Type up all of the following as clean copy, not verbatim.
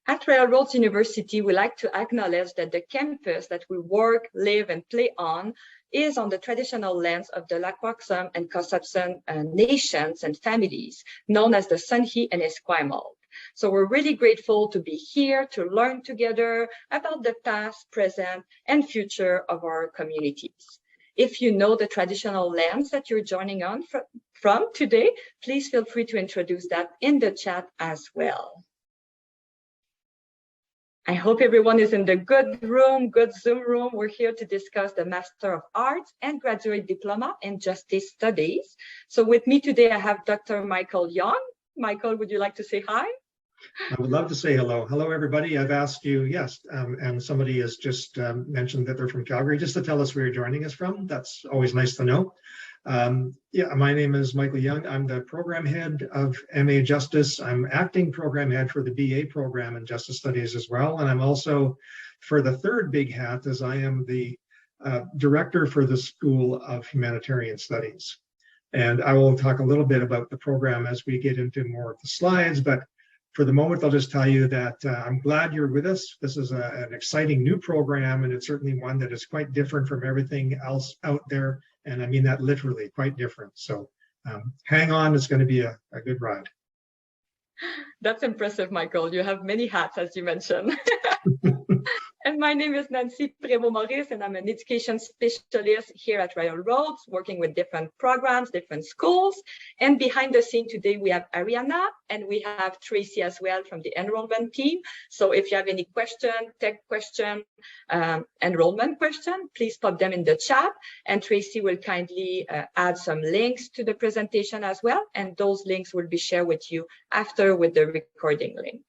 At Railroads University, we like to acknowledge that the campus that we work, live, and play on is on the traditional lands of the Lakwakzum and Kosapsun nations and families, known as the Sunhi and Esquimalt. So we're really grateful to be here to learn together about the past, present, and future of our communities. If you know the traditional lands that you're joining on from today, please feel free to introduce that in the chat as well. I hope everyone is in the good room, good Zoom room. We're here to discuss the Master of Arts and Graduate Diploma in Justice Studies. So with me today, I have Dr. Michael Young. Michael, would you like to say hi? I would love to say hello. Hello, everybody. I've asked you, yes, and somebody has just mentioned that they're from Calgary, just to tell us where you're joining us from. That's always nice to know. Yeah, my name is Michael Young. I'm the program head of MA Justice. I'm acting program head for the BA program in Justice Studies as well. And I'm also, for the third big hat, as I am the director for the School of Humanitarian Studies. And I will talk a little bit about the program as we get into more of the slides, but for the moment, I'll just tell you that I'm glad you're with us. This is an exciting new program, and it's certainly one that is quite different from everything else out there. And I mean that literally, quite different. So hang on, it's going to be a good ride. That's impressive, Michael. You have many hats, as you mentioned. And my name is Nancy Prévost-Maurice, and I'm an education specialist here at Railroads, working with different programs, different schools. And behind the scene today, we have Ariana, and we have Tracy as well from the enrollment team. So if you have any question, tech question, enrollment question, please pop them in the chat. And Tracy will kindly add some links to the presentation as well. And those links will be shared with you after with the recording link.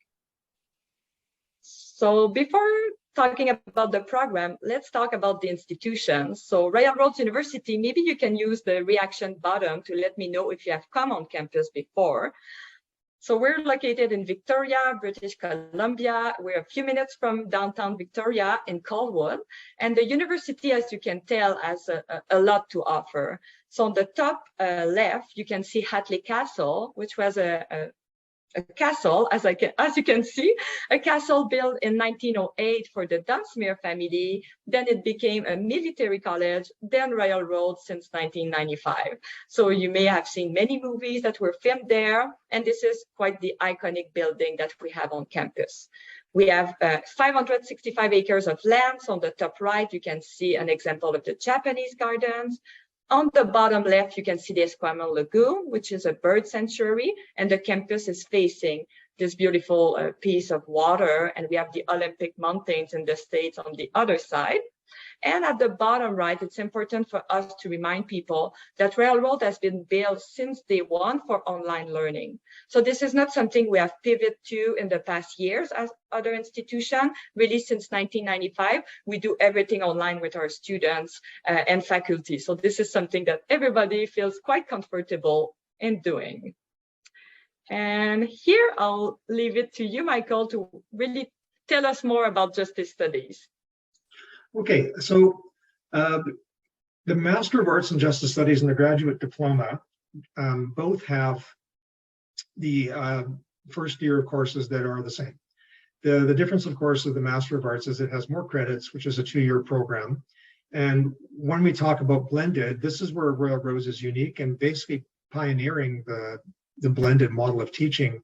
So before talking about the program, let's talk about the institutions. So Railroads University, maybe you can use the reaction button to let me know if you have come on campus before. So we're located in Victoria, British Columbia. We're a few minutes from downtown Victoria in Colwood. And the university, as you can tell, has a lot to offer. So on the top left, you can see Hatley Castle, which was a castle, as you can see, a castle built in 1908 for the Dunsmuir family. Then it became a military college, then railroad since 1995. So you may have seen many movies that were filmed there, and this is quite the iconic building that we have on campus. We have 565 acres of land. So on the top right, you can see an example of the Japanese gardens. On the bottom left, you can see the Esquimalt Lagoon, which is a bird sanctuary, and the campus is facing this beautiful piece of water, and we have the Olympic Mountains in the States on the other side. And at the bottom right, it's important for us to remind people that Railroad has been built since day one for online learning. So this is not something we have pivoted to in the past years as other institutions. Really, since 1995, we do everything online with our students and faculty. So this is something that everybody feels quite comfortable in doing. And here, I'll leave it to you, Michael, to really tell us more about Justice Studies. Okay, so the Master of Arts in Justice Studies and the Graduate Diploma both have the first year of courses that are the same. The difference, of course, of the Master of Arts is it has more credits, which is a 2-year program. And when we talk about blended, this is where Railroads is unique and basically pioneering the blended model of teaching.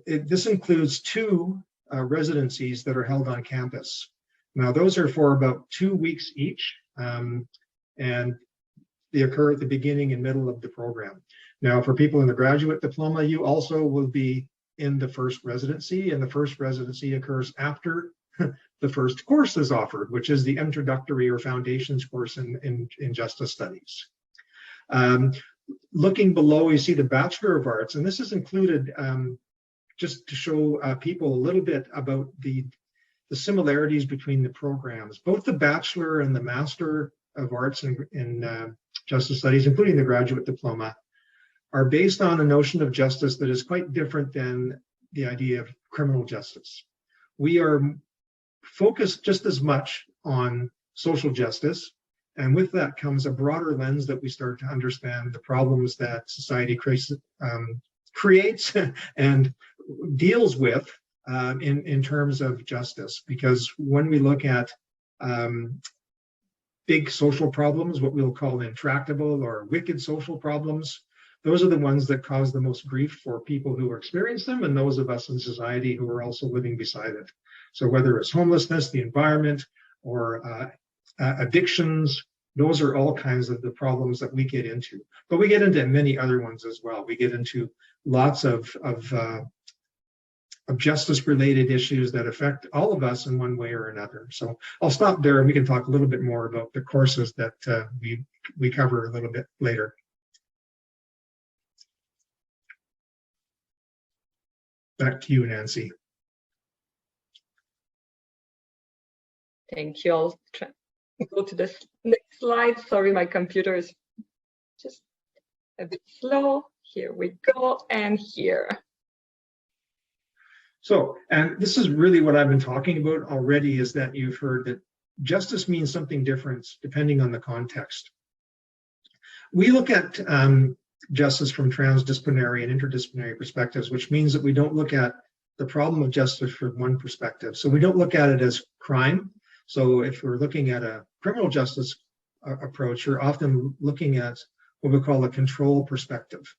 This includes 2 residencies that are held on campus. Now, those are for about 2 weeks each, and they occur at the beginning and middle of the program. Now, for people in the graduate diploma, you also will be in the first residency, and the first residency occurs after the first course is offered, which is the introductory or foundations course in Justice Studies. Looking below, you see the Bachelor of Arts, and this is included just to show people a little bit about the similarities between the programs. Both the Bachelor and the Master of Arts in Justice Studies, including the Graduate Diploma, are based on a notion of justice that is quite different than the idea of criminal justice. We are focused just as much on social justice, and with that comes a broader lens that we start to understand the problems that society creates and deals with in terms of justice, because when we look at big social problems, what we'll call intractable or wicked social problems, those are the ones that cause the most grief for people who experience them and those of us in society who are also living beside it. So whether it's homelessness, the environment, or addictions, those are all kinds of the problems that we get into. But we get into many other ones as well. We get into lots of justice-related issues that affect all of us in one way or another. So I'll stop there and we can talk a little bit more about the courses that we cover a little bit later. Back to you, Nancy. Thank you. I'll try to go to the next slide. Sorry, my computer is just a bit slow. Here we go, and here. So, and this is really what I've been talking about already, is that you've heard that justice means something different depending on the context. We look at justice from transdisciplinary and interdisciplinary perspectives, which means that we don't look at the problem of justice from one perspective. So we don't look at it as crime. So if we're looking at a criminal justice approach, you're often looking at what we call a control perspective.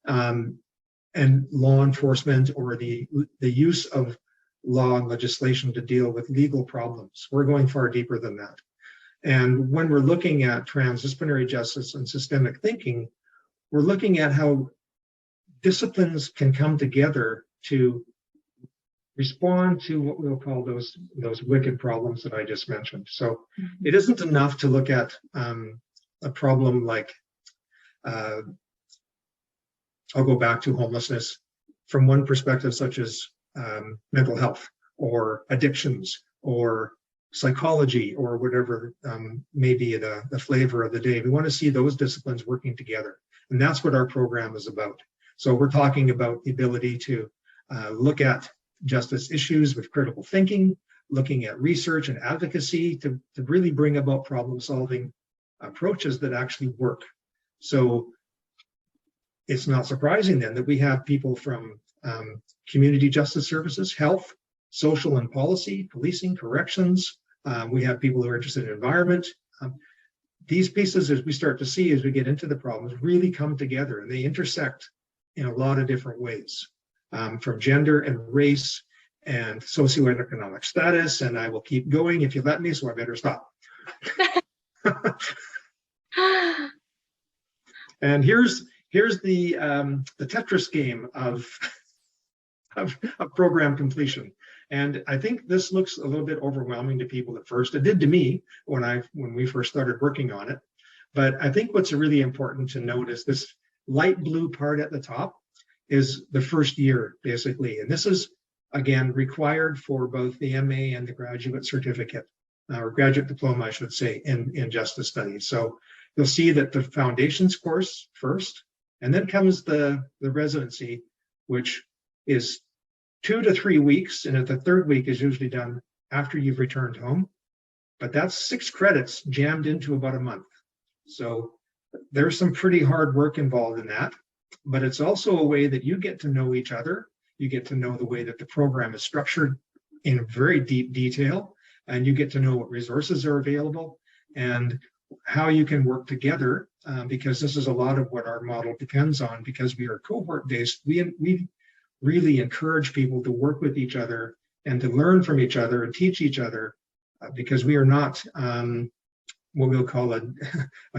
And law enforcement, or the use of law and legislation to deal with legal problems. We're going far deeper than that. And when we're looking at transdisciplinary justice and systemic thinking, we're looking at how disciplines can come together to respond to what we'll call those wicked problems that I just mentioned. So it isn't enough to look at a problem like I'll go back to homelessness from one perspective, such as mental health or addictions or psychology or whatever may be the flavor of the day. We want to see those disciplines working together. And that's what our program is about. So we're talking about the ability to look at justice issues with critical thinking, looking at research and advocacy to really bring about problem-solving approaches that actually work. So it's not surprising then that we have people from community justice services, health, social and policy, policing, corrections. We have people who are interested in environment. These pieces, as we start to see as we get into the problems, really come together, and they intersect in a lot of different ways, from gender and race and socioeconomic status. And I will keep going if you let me, so I better stop. And here's the Tetris game of program completion. And I think this looks a little bit overwhelming to people at first. It did to me when we first started working on it. But I think what's really important to note is this light blue part at the top is the first year, basically. And this is, again, required for both the MA and the graduate certificate, or graduate diploma, I should say, in justice studies. So you'll see that the foundations course first, and then comes the residency, which is 2 to 3 weeks, and the third week is usually done after you've returned home. But that's 6 credits jammed into about a month. So there's some pretty hard work involved in that, but it's also a way that you get to know each other. You get to know the way that the program is structured in very deep detail, and you get to know what resources are available and how you can work together, because this is a lot of what our model depends on. Because we are cohort-based, we really encourage people to work with each other and to learn from each other and teach each other, because we are not what we'll call a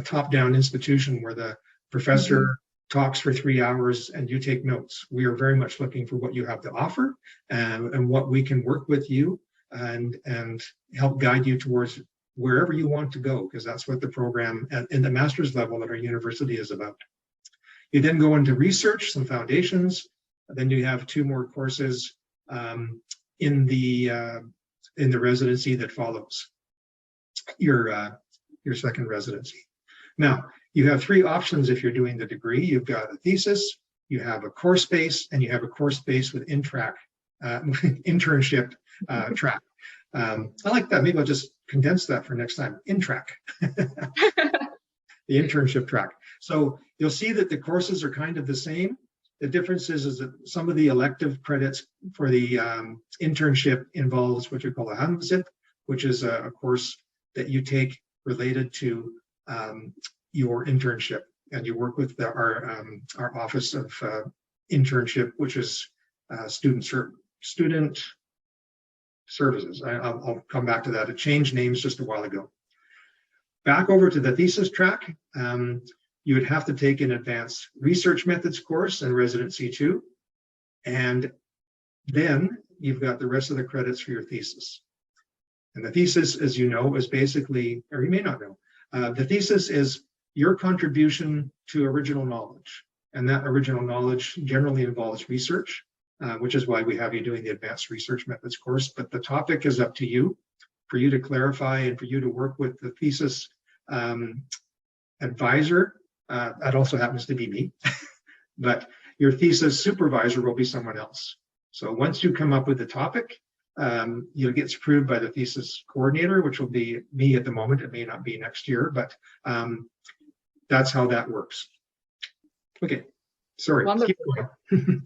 top-down institution where the professor talks for 3 hours and you take notes. We are very much looking for what you have to offer and what we can work with you and help guide you towards wherever you want to go, because that's what the program in the master's level at our university is about. You then go into research, some foundations, then you have 2 more courses in the residency that follows your second residency. Now, you have 3 options if you're doing the degree. You've got a thesis, you have a course base, and you have a course base with internship track. I like that. Maybe I'll just condense that for next time. In-track. The internship track. So you'll see that the courses are kind of the same, The difference is that some of the elective credits for the internship involves what you call a HUMSIP, which is a course that you take related to your internship, and you work with our Office of Internship, which is Student Services. I'll come back to that. It changed names just a while ago. Back over to the thesis track, you would have to take an advanced research methods course and residency too. And then you've got the rest of the credits for your thesis. And the thesis, as you know, is basically, or you may not know, the thesis is your contribution to original knowledge. And that original knowledge generally involves research, which is why we have you doing the advanced research methods course. But the topic is up to you, for you to clarify and for you to work with the thesis advisor. That also happens to be me, but your thesis supervisor will be someone else. So once you come up with the topic, you'll get approved by the thesis coordinator, which will be me at the moment. It may not be next year, but that's how that works. Okay, sorry. Keep going.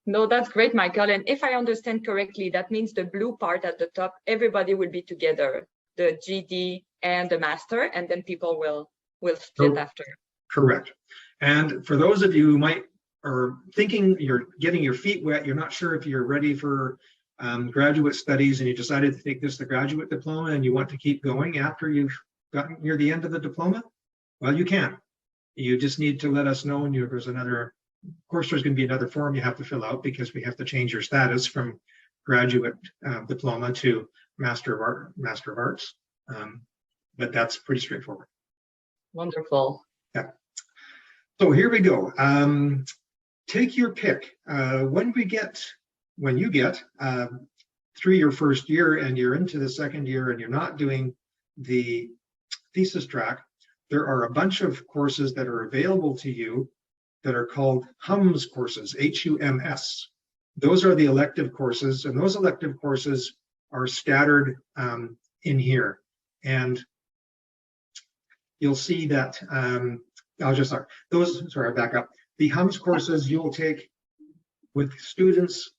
No, that's great, Michael. And if I understand correctly, that means the blue part at the top, everybody will be together, the GD and the master, and then people will split after. Correct. And for those of you who might are thinking you're getting your feet wet, you're not sure if you're ready for graduate studies, and you decided to take the graduate diploma and you want to keep going after you've gotten near the end of the diploma, well, you can. You just need to let us know, and there's another, of course, there's going to be another form you have to fill out because we have to change your status from graduate diploma to Master of Arts. But that's pretty straightforward. Wonderful. Yeah. So here we go. Take your pick. When you get through your first year and you're into the second year and you're not doing the thesis track, there are a bunch of courses that are available to you that are called HUMS courses, H-U-M-S. Those are the elective courses, and those elective courses are scattered in here. And you'll see that, I'll back up. The HUMS courses you'll take with students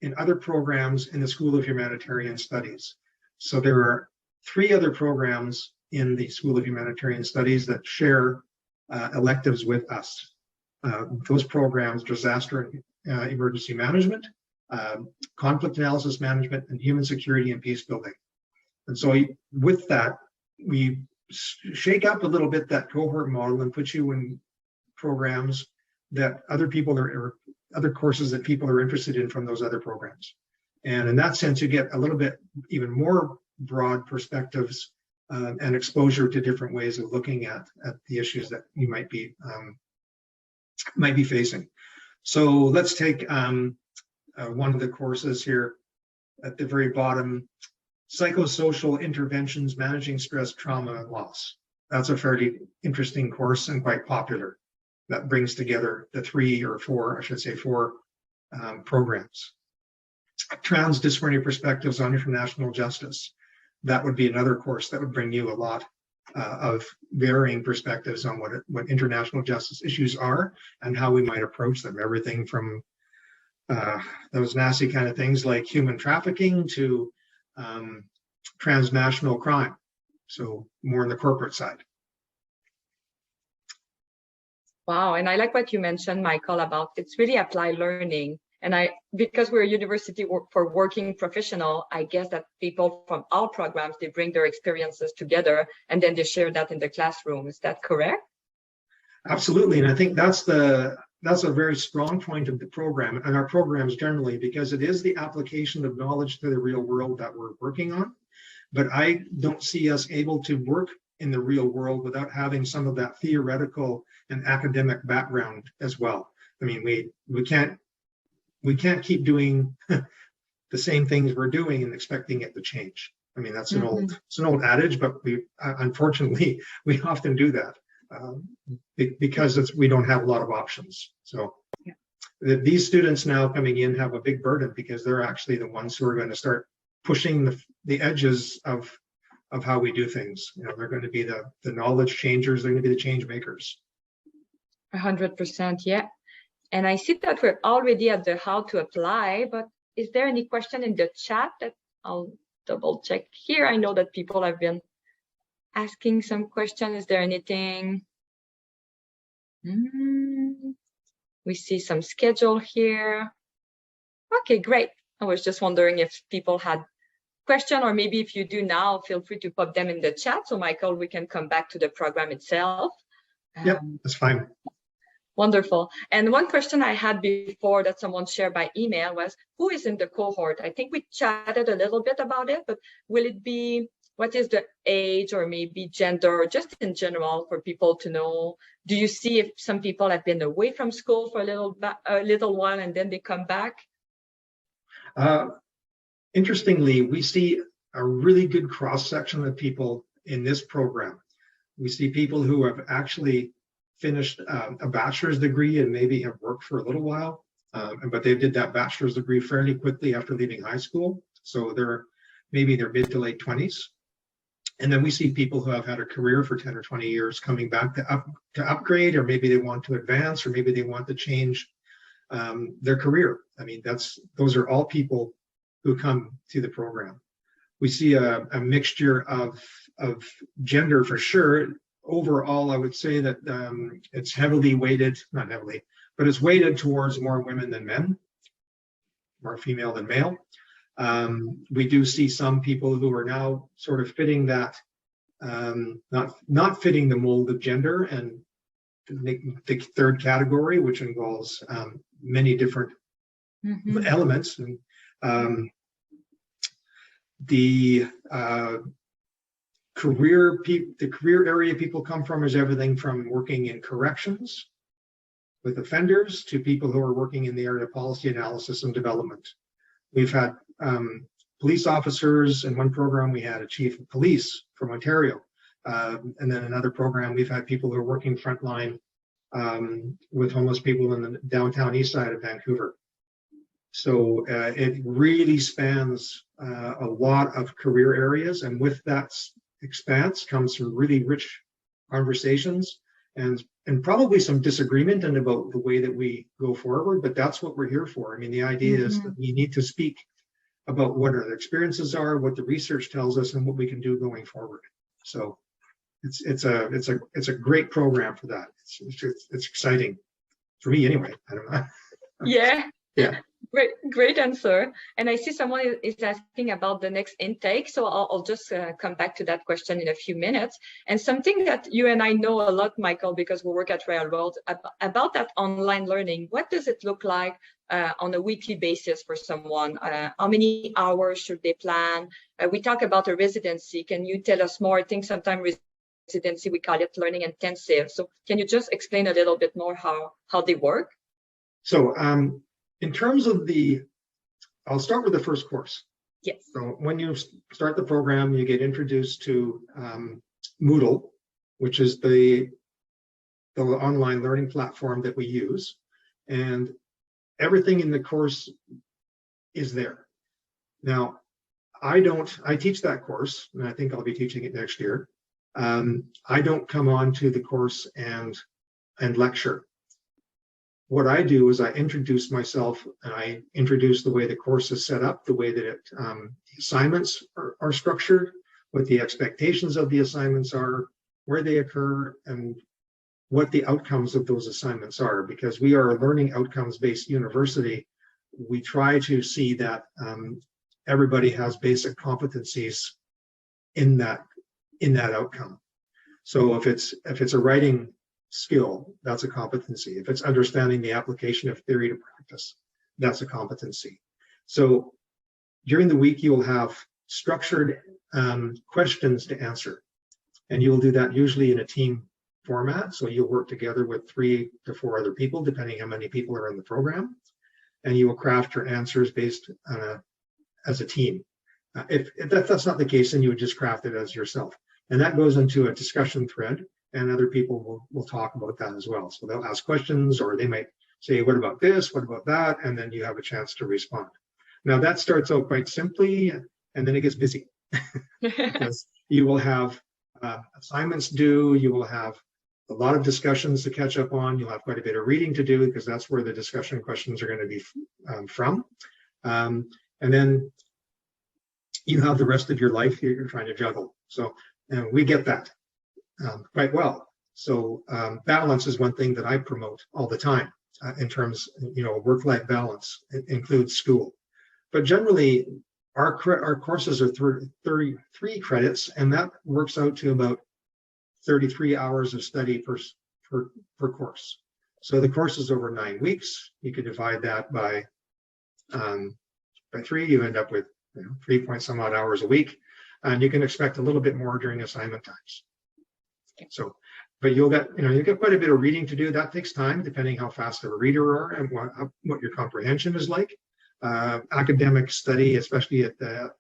in other programs in the School of Humanitarian Studies. So there are 3 other programs in the School of Humanitarian Studies that share electives with us. Those programs: disaster and emergency management, conflict analysis management, and human security and peace building. And so with that, we shake up a little bit that cohort model and put you in programs that other people or other courses that people are interested in from those other programs. And in that sense, you get a little bit even more broad perspectives and exposure to different ways of looking at the issues that you might be facing. So let's take one of the courses here at the very bottom: Psychosocial Interventions, Managing Stress, Trauma, and Loss. That's a fairly interesting course and quite popular. That brings together the 3 or 4, I should say 4 programs. Transdisciplinary Perspectives on International Justice. That would be another course that would bring you a lot of varying perspectives on what international justice issues are and how we might approach them. Everything from those nasty kind of things like human trafficking to transnational crime. So more on the corporate side. Wow, and I like what you mentioned, Michael, about it's really applied learning. And because we're a university for working professional, I guess that people from all programs, they bring their experiences together and then they share that in the classroom. Is that correct? Absolutely, and I think that's a very strong point of the program and our programs generally, because it is the application of knowledge to the real world that we're working on. But I don't see us able to work in the real world without having some of that theoretical and academic background as well. I mean, we can't keep doing the same things we're doing and expecting it to change. I mean, that's an old adage, but unfortunately we often do that because we don't have a lot of options. So these students now coming in have a big burden because they're actually the ones who are going to start pushing the edges of how we do things. You know, they're going to be the knowledge changers. They're going to be the change makers. 100%, yeah. And I see that we're already at the how to apply, but is there any question in the chat that I'll double check here? I know that people have been asking some questions. Is there anything? We see some schedule here. Okay, great. I was just wondering if people had question, or maybe if you do now, feel free to pop them in the chat. So Michael, we can come back to the program itself. Yep, that's fine. Wonderful. And one question I had before that someone shared by email was, who is in the cohort? I think we chatted a little bit about it, but will it be, what is the age or maybe gender, or just in general for people to know? Do you see if some people have been away from school for a little while and then they come back? Interestingly, we see a really good cross-section of people in this program. We see people who have actually finished a bachelor's degree and maybe have worked for a little while, but they did that bachelor's degree fairly quickly after leaving high school. So they're maybe their mid to late 20s. And then we see people who have had a career for 10 or 20 years coming back to upgrade, or maybe they want to advance, or maybe they want to change their career. I mean, those are all people who come to the program. We see a mixture of gender for sure. Overall, I would say that it's heavily weighted, not heavily, but it's weighted towards more women than men, more female than male. We do see some people who are now sort of fitting that, not fitting the mold of gender, and the third category, which involves many different elements. And the career area people come from is everything from working in corrections with offenders to people who are working in the area of policy analysis and development. We've had police officers. In one program, we had a chief of police from Ontario. And then another program, we've had people who are working frontline with homeless people in the downtown east side of Vancouver. So it really spans a lot of career areas, and with that expanse comes some really rich conversations and probably some disagreement and about the way that we go forward, but that's what we're here for. I mean, the idea is that we need to speak about what our experiences are, what the research tells us, and what we can do going forward. So it's a great program for that. It's exciting for me anyway. I don't know. Yeah. Great answer. And I see someone is asking about the next intake, so I'll just come back to that question in a few minutes. And something that you and I know a lot, Michael, because we work at Railroad, about that online learning. What does it look like on a weekly basis for someone? How many hours should they plan? We talk about a residency. Can you tell us more? I think sometimes residency, we call it learning intensive. So can you just explain a little bit more how they work? So in terms of I'll start with the first course. Yes. So when you start the program, you get introduced to Moodle, which is the online learning platform that we use. And everything in the course is there. Now, I teach that course, and I think I'll be teaching it next year. I don't come on to the course and lecture. What I do is I introduce myself, and I introduce the way the course is set up, the way that the assignments are structured, what the expectations of the assignments are, where they occur, and what the outcomes of those assignments are. Because we are a learning outcomes-based university, we try to see that everybody has basic competencies in that outcome. So if it's a writing skill, that's a competency. If it's understanding the application of theory to practice, that's a competency. So during the week, you'll have structured questions to answer, and you'll do that usually in a team format. So you'll work together with 3 to 4 other people, depending how many people are in the program, and you will craft your answers based as a team. If that's not the case, then you would just craft it as yourself, and that goes into a discussion thread. And other people will talk about that as well. So they'll ask questions, or they might say, what about this? What about that? And then you have a chance to respond. Now that starts out quite simply, and then it gets busy. Because you will have assignments due, you will have a lot of discussions to catch up on. You'll have quite a bit of reading to do because that's where the discussion questions are going to be from. And then you have the rest of your life you're trying to juggle. So we get that quite well. So balance is one thing that I promote all the time in terms, work-life balance. It includes school. But generally, our courses are 33 credits, and that works out to about 33 hours of study per course. So the course is over 9 weeks. You could divide that by 3. You end up with 3 point some odd hours a week, and you can expect a little bit more during assignment times. So, but you'll get quite a bit of reading to do. That takes time, depending how fast of a reader you are and what your comprehension is like. Academic study, especially at the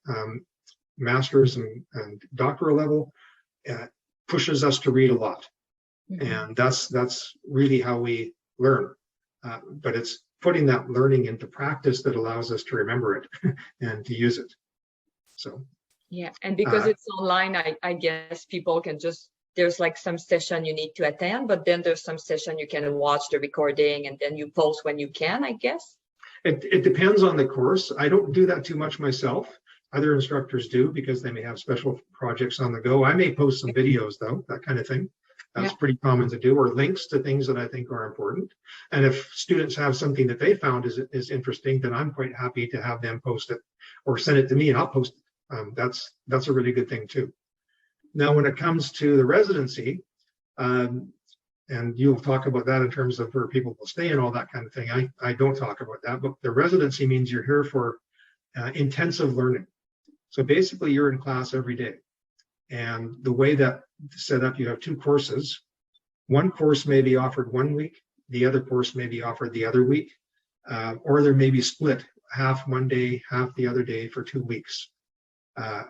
master's and doctoral level, pushes us to read a lot, and that's really how we learn. But it's putting that learning into practice that allows us to remember it and to use it. So yeah, and because it's online, I guess people can just, there's like some session you need to attend, but then there's some session you can watch the recording and then you post when you can, I guess. It depends on the course. I don't do that too much myself. Other instructors do because they may have special projects on the go. I may post some videos though, that kind of thing. That's pretty common to do, or links to things that I think are important. And if students have something that they found is interesting, then I'm quite happy to have them post it or send it to me and I'll post it. That's a really good thing too. Now, when it comes to the residency, and you'll talk about that in terms of where people will stay and all that kind of thing. I don't talk about that, but the residency means you're here for intensive learning. So basically you're in class every day. And the way that set up, you have 2 courses. One course may be offered 1 week, the other course may be offered the other week, or there may be split, half one day, half the other day for 2 weeks.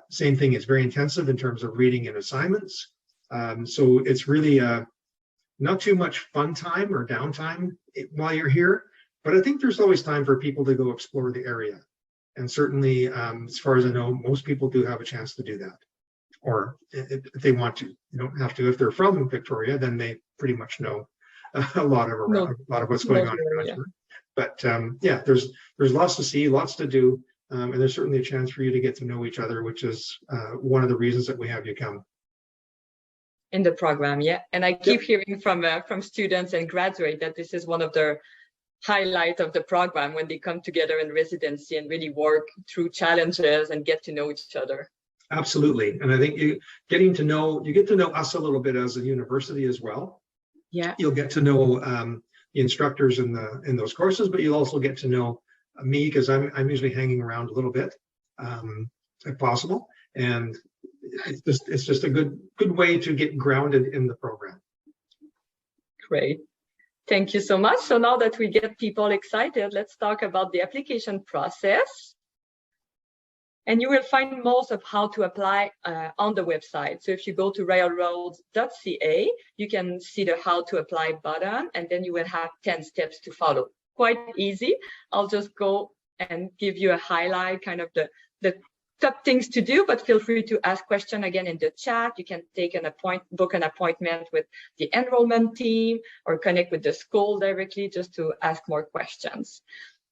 Same thing, it's very intensive in terms of reading and assignments. So it's really not too much fun time or downtime while you're here, but I think there's always time for people to go explore the area. And certainly, as far as I know, most people do have a chance to do that. Or if they want to. You don't have to. If they're from Victoria, then they pretty much know a lot of what's going on. But yeah, there's lots to see, lots to do, and there's certainly a chance for you to get to know each other, which is one of the reasons that we have you come. In the program, yeah. And I keep hearing from students and graduates that this is one of the highlights of the program when they come together in residency and really work through challenges and get to know each other. Absolutely. And I think you get to know us a little bit as a university as well. Yeah. You'll get to know the instructors in those courses, but you'll also get to know me because I'm usually hanging around a little bit if possible. And it's just a good way to get grounded in the program. Great. Thank you so much. So now that we get people excited, let's talk about the application process. And you will find most of how to apply on the website. So if you go to railroads.ca, you can see the how to apply button, and then you will have 10 steps to follow. Quite easy. I'll just go and give you a highlight, kind of the top things to do, but feel free to ask questions again in the chat. You can book an appointment with the enrollment team or connect with the school directly just to ask more questions.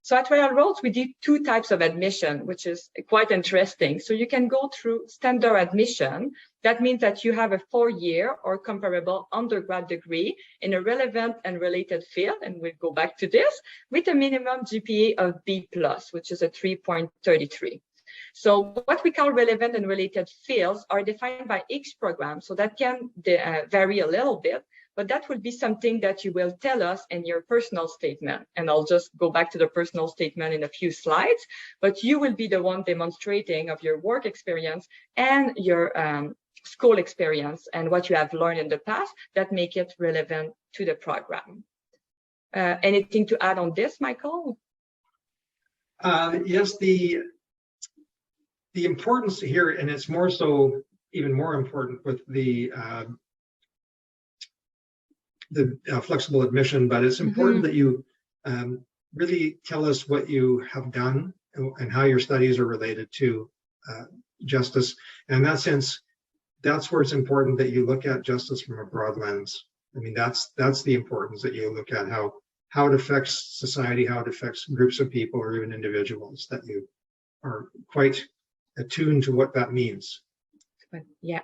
So at Railroads, we do 2 types of admission, which is quite interesting. So you can go through standard admission. That means that you have a 4-year or comparable undergrad degree in a relevant and related field, and we'll go back to this, with a minimum GPA of B+, which is a 3.33. So what we call relevant and related fields are defined by each program, so that can vary a little bit, but that will be something that you will tell us in your personal statement. And I'll just go back to the personal statement in a few slides, but you will be the one demonstrating of your work experience and your school experience and what you have learned in the past that make it relevant to the program. Anything to add on this, Michael? Yes, the importance here, and it's more so, even more important with the flexible admission, but it's important that you really tell us what you have done and how your studies are related to justice. And in that sense, that's where it's important that you look at justice from a broad lens. I mean, that's the importance that you look at how it affects society, how it affects groups of people or even individuals, that you are quite attuned to what that means. Yeah.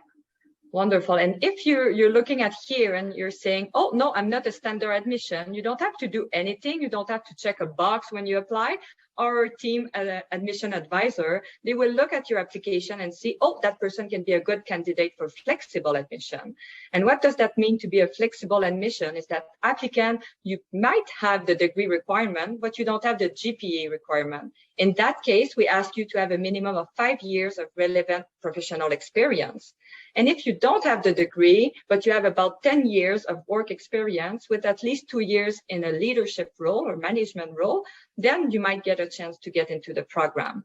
Wonderful. And if you're looking at here and you're saying, oh, no, I'm not a standard admission, you don't have to do anything. You don't have to check a box when you apply. Our team admission advisor, they will look at your application and see, oh, that person can be a good candidate for flexible admission. And what does that mean to be a flexible admission is that applicant, you might have the degree requirement, but you don't have the GPA requirement. In that case, we ask you to have a minimum of 5 years of relevant professional experience. And if you don't have the degree, but you have about 10 years of work experience with at least 2 years in a leadership role or management role, then you might get a chance to get into the program.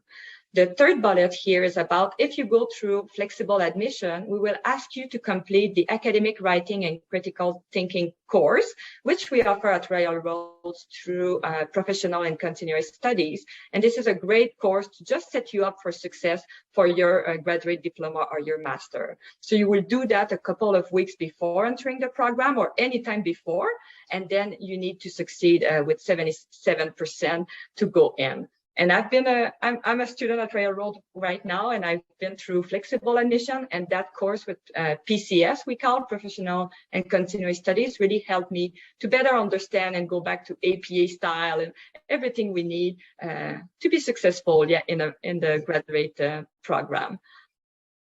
The third bullet here is about if you go through flexible admission, we will ask you to complete the academic writing and critical thinking course, which we offer at Royal Roads through professional and continuous studies. And this is a great course to just set you up for success for your graduate diploma or your master. So you will do that a couple of weeks before entering the program or anytime before, and then you need to succeed with 77% to go in. And I'm a student at Railroad right now, and I've been through flexible admission, and that course with PCS, we call Professional and Continuing Studies, really helped me to better understand and go back to APA style and everything we need to be successful, in the graduate program.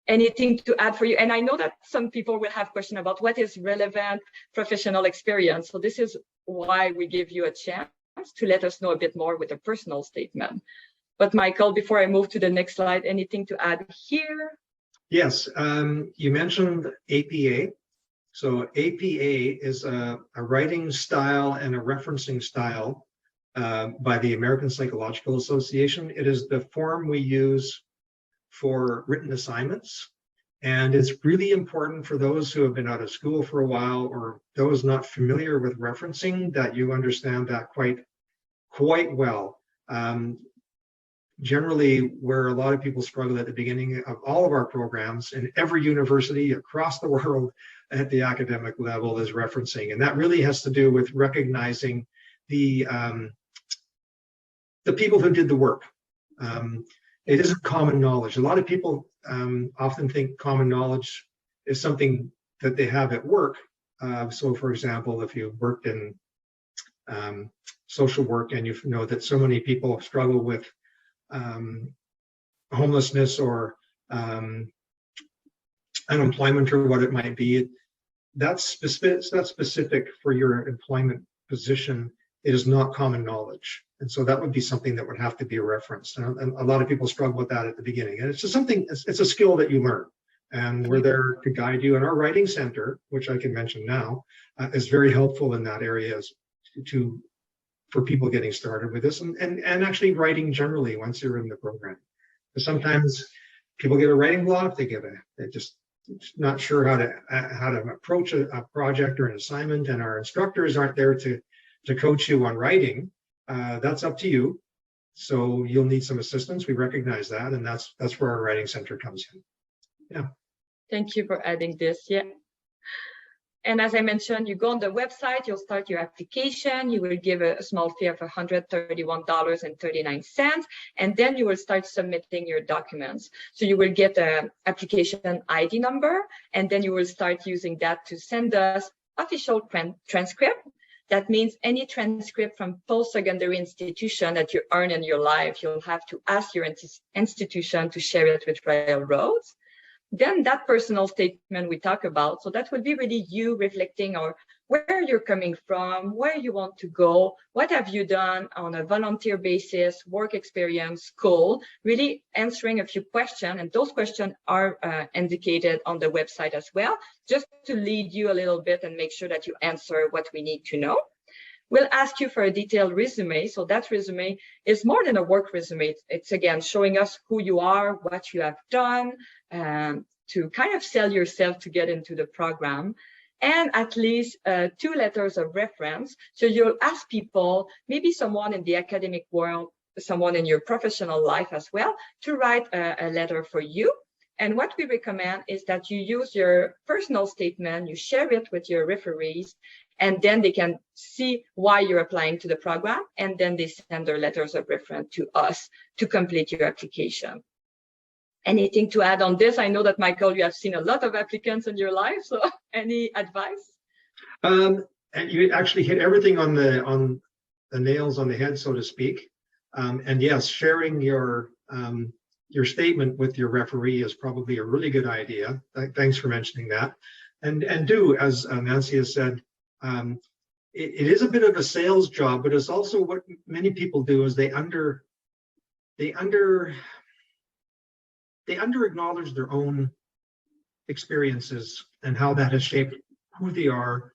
Anything to add for you? And I know that some people will have questions about what is relevant professional experience. So this is why we give you a chance to let us know a bit more with a personal statement. But Michael, before I move to the next slide, anything to add here? Yes, you mentioned APA. So APA is a writing style and a referencing style by the American Psychological Association. It is the form we use for written assignments. And it's really important for those who have been out of school for a while or those not familiar with referencing that you understand that quite well. Generally, where a lot of people struggle at the beginning of all of our programs in every university across the world at the academic level is referencing. And that really has to do with recognizing the people who did the work. It isn't common knowledge. A lot of people often think common knowledge is something that they have at work. So for example, if you worked in social work and you know that so many people struggle with homelessness or unemployment or what it might be, that's specific for your employment position. It is not common knowledge. And so that would be something that would have to be referenced. And a lot of people struggle with that at the beginning. And it's just something, it's a skill that you learn. And we're there to guide you. And our writing center, which I can mention now, is very helpful in that area for people getting started with this and actually writing generally once you're in the program. Because sometimes people get a writing block, they're just not sure how to approach a project or an assignment, and our instructors aren't there to coach you on writing. That's up to you. So you'll need some assistance. We recognize that, and that's where our writing center comes in. Yeah. Thank you for adding this. Yeah. And as I mentioned, you go on the website, you'll start your application, you will give a small fee of $131.39, and then you will start submitting your documents. So you will get an application ID number, and then you will start using that to send us official transcript. That means any transcript from post-secondary institution that you earn in your life, you'll have to ask your institution to share it with Railroads. Then that personal statement we talk about, so that will be really you reflecting on where you're coming from, where you want to go, what have you done on a volunteer basis, work experience, school, really answering a few questions. And those questions are indicated on the website as well, just to lead you a little bit and make sure that you answer what we need to know. We'll ask you for a detailed resume. So that resume is more than a work resume. It's again, showing us who you are, what you have done, to kind of sell yourself to get into the program, and at least 2 letters of reference. So you'll ask people, maybe someone in the academic world, someone in your professional life as well, to write a letter for you. And what we recommend is that you use your personal statement, you share it with your referees, and then they can see why you're applying to the program, and then they send their letters of reference to us to complete your application. Anything to add on this? I know that, Michael, you have seen a lot of applicants in your life, so any advice? And you actually hit everything on the nails on the head, so to speak. And yes, sharing your statement with your referee is probably a really good idea. Thanks for mentioning that. And do, as Nancy has said, it is a bit of a sales job, but it's also what many people do is they under acknowledge their own experiences and how that has shaped who they are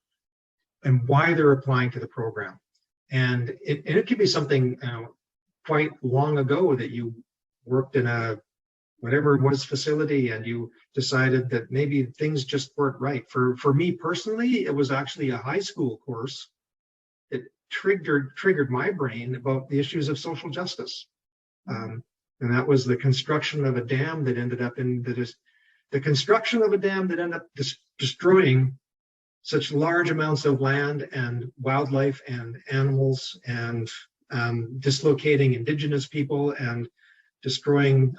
and why they're applying to the program. And it could be something quite long ago that you worked in a whatever it was facility and you decided that maybe things just weren't right. For me personally, it was actually a high school course that triggered my brain about the issues of social justice. And that was the construction of a dam that ended up destroying such large amounts of land and wildlife and animals, and dislocating indigenous people and destroying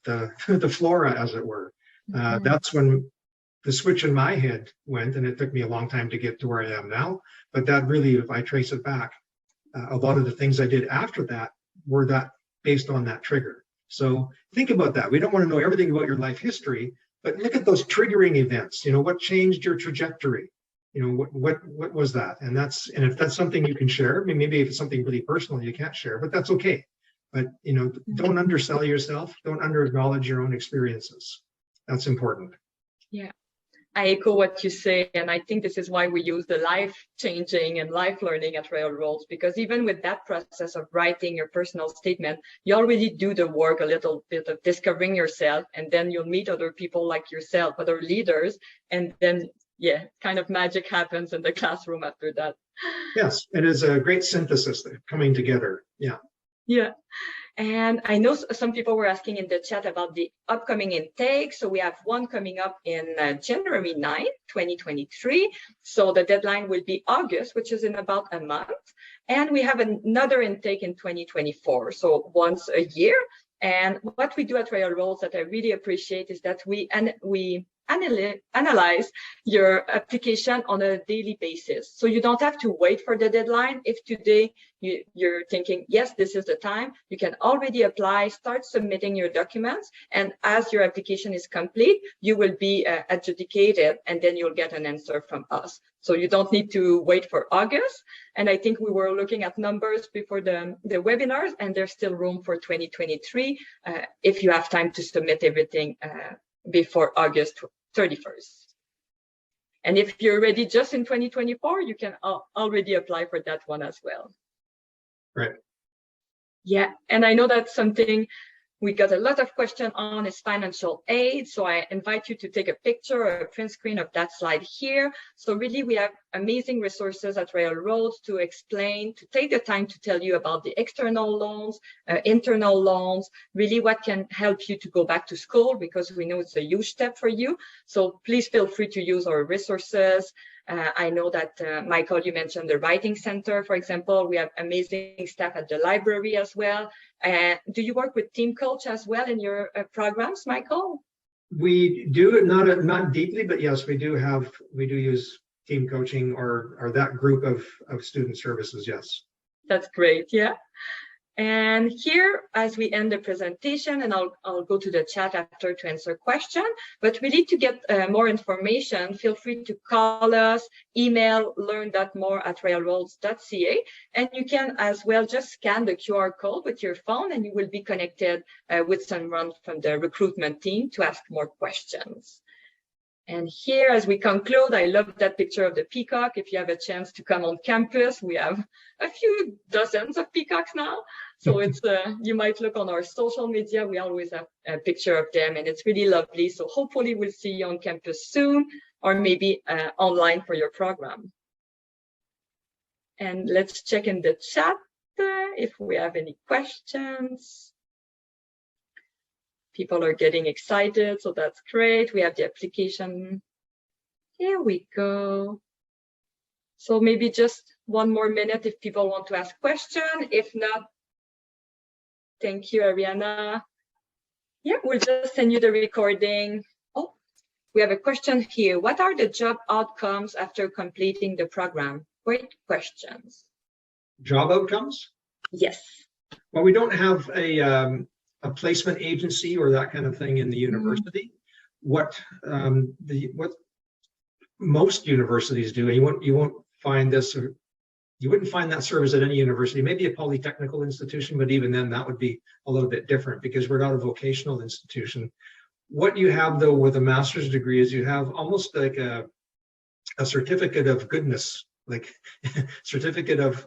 the flora, as it were. That's when the switch in my head went, and it took me a long time to get to where I am now. But that really, if I trace it back, a lot of the things I did after that were that based on that trigger. So think about that. We don't want to know everything about your life history, but look at those triggering events. What changed your trajectory? What was that? And if that's something you can share, maybe if it's something really personal you can't share, but that's okay. But don't undersell yourself. Don't under-acknowledge your own experiences. That's important. Yeah, I echo what you say, and I think this is why we use the life-changing and life-learning at Railroads, because even with that process of writing your personal statement, you already do the work, a little bit of discovering yourself, and then you'll meet other people like yourself, other leaders, and then, yeah, kind of magic happens in the classroom after that. Yes, it is a great synthesis coming together. Yeah. Yeah. And I know some people were asking in the chat about the upcoming intake. So we have one coming up in January 9th, 2023. So the deadline will be August, which is in about a month. And we have another intake in 2024, so once a year. And what we do at Railroads that I really appreciate is that we analyze your application on a daily basis. So you don't have to wait for the deadline. If today you're thinking, yes, this is the time, you can already apply, start submitting your documents. And as your application is complete, you will be adjudicated, and then you'll get an answer from us. So you don't need to wait for August. And I think we were looking at numbers before the webinars, and there's still room for 2023 if you have time to submit everything before August 31st. And if you're ready just in 2024, you can already apply for that one as well. Right. Yeah, and I know that's something we got a lot of questions on is financial aid. So I invite you to take a picture or a print screen of that slide here. So really, we have amazing resources at Railroads to explain, to take the time to tell you about the external loans, internal loans, really what can help you to go back to school, because we know it's a huge step for you. So please feel free to use our resources. I know that, Michael, you mentioned the Writing Center, for example. We have amazing staff at the library as well. Do you work with Team Coach as well in your programs, Michael? We do, not deeply, but yes, we do use team coaching or that group of student services, yes. That's great, yeah. And here, as we end the presentation, and I'll go to the chat after to answer questions, but really to get more information, feel free to call us, email learn.more@railroads.ca, and you can as well just scan the QR code with your phone, and you will be connected with someone from the recruitment team to ask more questions. And here, as we conclude, I love that picture of the peacock. If you have a chance to come on campus, we have a few dozens of peacocks now. So it's you might look on our social media. We always have a picture of them, and it's really lovely. So hopefully we'll see you on campus soon, or maybe online for your program. And let's check in the chat if we have any questions. People are getting excited, so that's great. We have the application. Here we go. So maybe just one more minute if people want to ask questions. If not, thank you, Ariana. Yeah, we'll just send you the recording. Oh, we have a question here. What are the job outcomes after completing the program? Great questions. Job outcomes? Yes. Well, we don't have a placement agency or that kind of thing in the university. What most universities do, and you won't find this, or you wouldn't find that service at any university, maybe a polytechnical institution, but even then that would be a little bit different because we're not a vocational institution. What you have though with a master's degree is you have almost like a certificate of goodness, like certificate of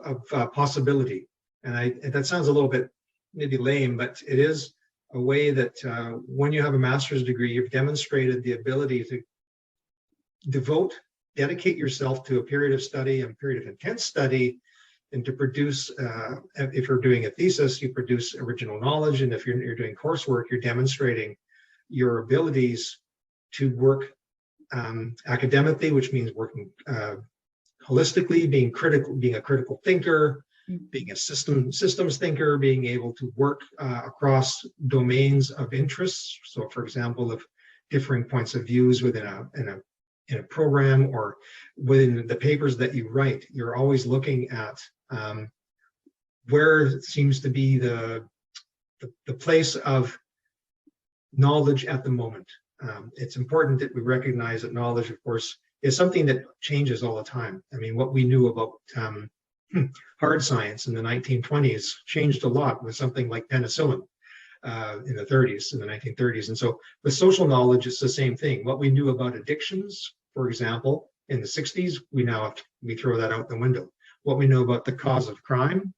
possibility. And that sounds a little bit maybe lame, but it is a way that when you have a master's degree, you've demonstrated the ability to dedicate yourself to a period of study, a period of intense study, and to produce, if you're doing a thesis, you produce original knowledge. And if you're doing coursework, you're demonstrating your abilities to work academically, which means working holistically, being a critical thinker, being a systems thinker, being able to work across domains of interests. So for example, if differing points of views within a program or within the papers that you write, you're always looking at where it seems to be the place of knowledge at the moment. It's important that we recognize that knowledge, of course, is something that changes all the time. I mean, what we knew about hard science in the 1920s changed a lot with something like penicillin in the 1930s. And so with social knowledge, it's the same thing. What we knew about addictions, for example, in the 60s, we throw that out the window. What we know about the cause of crime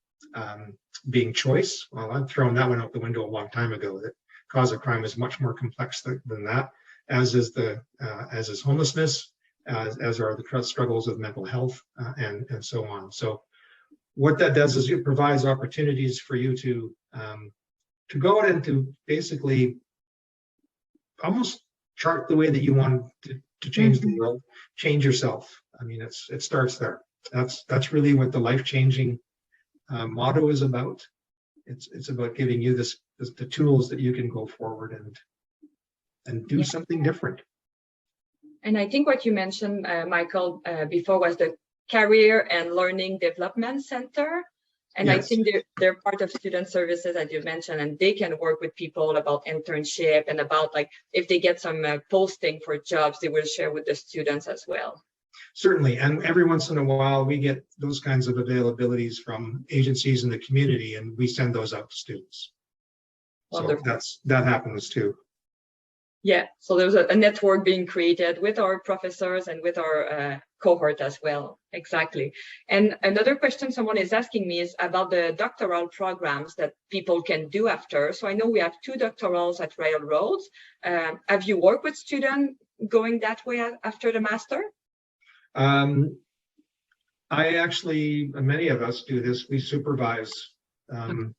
being choice, well, I've thrown that one out the window a long time ago. The cause of crime is much more complex than that, as is homelessness, as are the struggles with mental health, and so on. So what that does is it provides opportunities for you to go out and to basically almost chart the way that you want to change the world, change yourself. I mean, it starts there. That's really what the life-changing motto is about. It's about giving you the tools that you can go forward and do something different. And I think what you mentioned, Michael, before was the Career and Learning Development Center. And yes. I think they're part of student services, as you mentioned, and they can work with people about internship and about like if they get some posting for jobs, they will share with the students as well. Certainly, and every once in a while we get those kinds of availabilities from agencies in the community, and we send those out to students. Wonderful. So that happens too. Yeah, so there's a network being created with our professors and with our cohort as well. Exactly. And another question someone is asking me is about the doctoral programs that people can do after. So I know we have 2 doctorals at Railroads. Have you worked with students going that way after the master? Many of us do this. We supervise the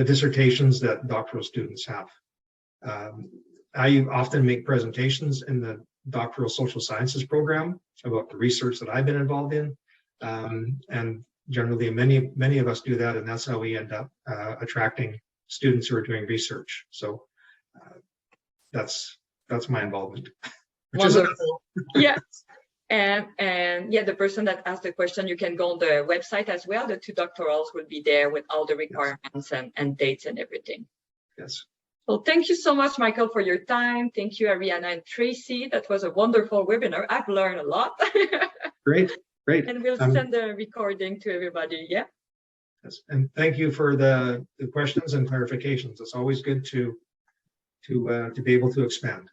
dissertations that doctoral students have. I often make presentations in the doctoral social sciences program about the research that I've been involved in. And generally many of us do that, and that's how we end up attracting students who are doing research. So that's my involvement. Wonderful. Yes. And yeah, the person that asked the question, you can go on the website as well. The 2 doctorals will be there with all the requirements and dates and everything. Yes. Well, thank you so much, Michael, for your time. Thank you, Ariana and Tracy. That was a wonderful webinar. I've learned a lot. Great. And we'll send the recording to everybody. Yeah. Yes. And thank you for the questions and clarifications. It's always good to be able to expand.